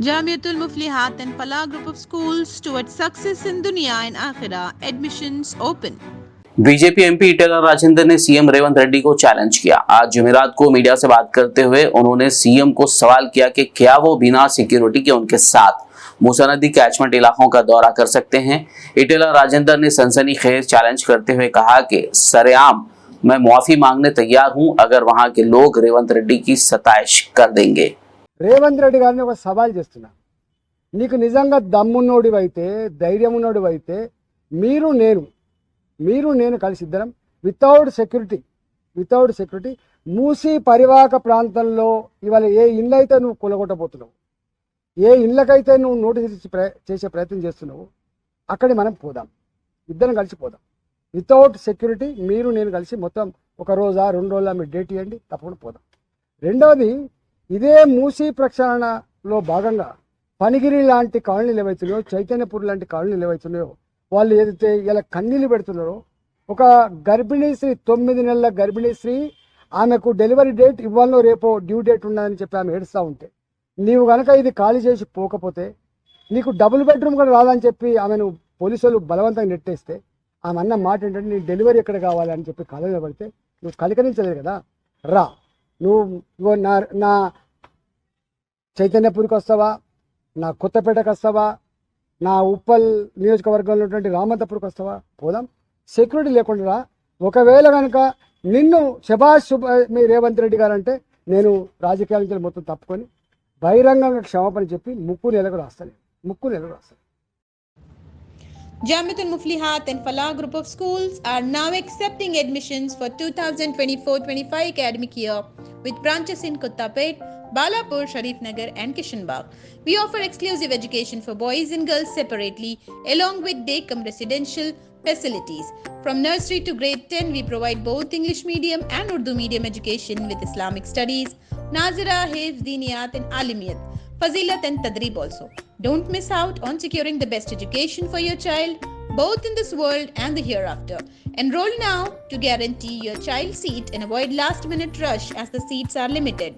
Jamiatul Muflihat and Falah group of schools towards success in Dunya and Akhirah. Admissions open. BJP MP Eatala Rajendra ने CM Revanth Reddy को challenge किया। आज जुमेरात को media से बात करते हुए उन्होंने सीएम को सवाल किया कि क्या वो बिना सिक्योरिटी के उनके साथ मूसा नदी कैचमेंट इलाकों का दौरा कर सकते हैं। ईटेला राजेंद्र ने सनसनीखेज चैलेंज करते हुए कहा कि सरेआम मैं माफी मांगने तैयार हूं अगर वहां के लोग रेवंत रेड्डी की सताइश कर देंगे। రేవంత్ రెడ్డి గారిని ఒక సవాల్ చేస్తున్నా, నీకు నిజంగా దమ్మున్నోడివైతే ధైర్యం ఉన్నోడివైతే మీరు నేను కలిసి ఇద్దరం వితౌట్ సెక్యూరిటీ మూసీ పరివాహక ప్రాంతంలో ఇవాళ ఏ ఇల్లు అయితే నువ్వు కూలగొట్టబోతున్నావు, ఏ ఇళ్ళకైతే నువ్వు నోటీస్ ఇచ్చి చేసే ప్రయత్నం చేస్తున్నావు, అక్కడి మనం పోదాం, ఇద్దరం కలిసి పోదాం. వితౌట్ సెక్యూరిటీ నేను కలిసి మొత్తం ఒక రోజా 2 రోజుల మీరు డేట్ ఇవ్వండి, తప్పకుండా పోదాం. రెండవది, ఇదే మూసీ ప్రక్షాళనలో భాగంగా పనిగిరి లాంటి కాలనీలు ఏవైతున్నాయో, చైతన్యపూర్ లాంటి కాలనీలు ఏవైతున్నాయో, వాళ్ళు ఏదైతే ఇలా కన్నీళ్ళు పెడుతున్నారో, ఒక గర్భిణీ స్త్రీ 9 నెలల గర్భిణీ స్త్రీ, ఆమెకు డెలివరీ డేట్ ఇవ్వాలో రేపో డ్యూ డేట్ ఉన్నదని చెప్పి ఆమె ఏడుస్తూ ఉంటే, నీవు కనుక ఇది ఖాళీ చేసి పోకపోతే నీకు డబుల్ బెడ్రూమ్ కూడా రాదని చెప్పి ఆమెను పోలీసులు బలవంతంగా నెట్టేస్తే, ఆమె అన్న మాట ఏంటంటే నీ డెలివరీ ఎక్కడ కావాలని చెప్పి కాలంలో పడితే నువ్వు కలకరించలేదు కదా, రా నువ్వు నా చైతన్యపూర్కి వస్తావా, నా కొత్తపేటకు వస్తావా, నా ఉప్పల్ నియోజకవర్గంలో ఉన్నటువంటి రామంతపూర్కి వస్తావా, పోదాం. సెక్యూరిటీ లేకుండా రా. ఒకవేళ కనుక నిన్ను శభాష్ మీ రేవంత్ రెడ్డి గారు అంటే నేను రాజకీయాల నుంచి మొత్తం తప్పుకొని బహిరంగంగా క్షమాపణ చెప్పి ముక్కు నెలకు రాస్తాను. Jamiatul Muflihat and Falah group of schools are now accepting admissions for 2024-25 academic year with branches in Kottapet, Balapur, Sharif Nagar and Kishanbagh. We offer exclusive education for boys and girls separately along with day-cum residential facilities. From nursery to grade 10, we provide both English medium and Urdu medium education with Islamic studies, Nazira, Hifz, Diniyat and Alimiyat, Fazilat and Tadrib also. Don't miss out on securing the best education for your child, both in this world and the hereafter. Enroll now to guarantee your child's seat and avoid last-minute rush as the seats are limited.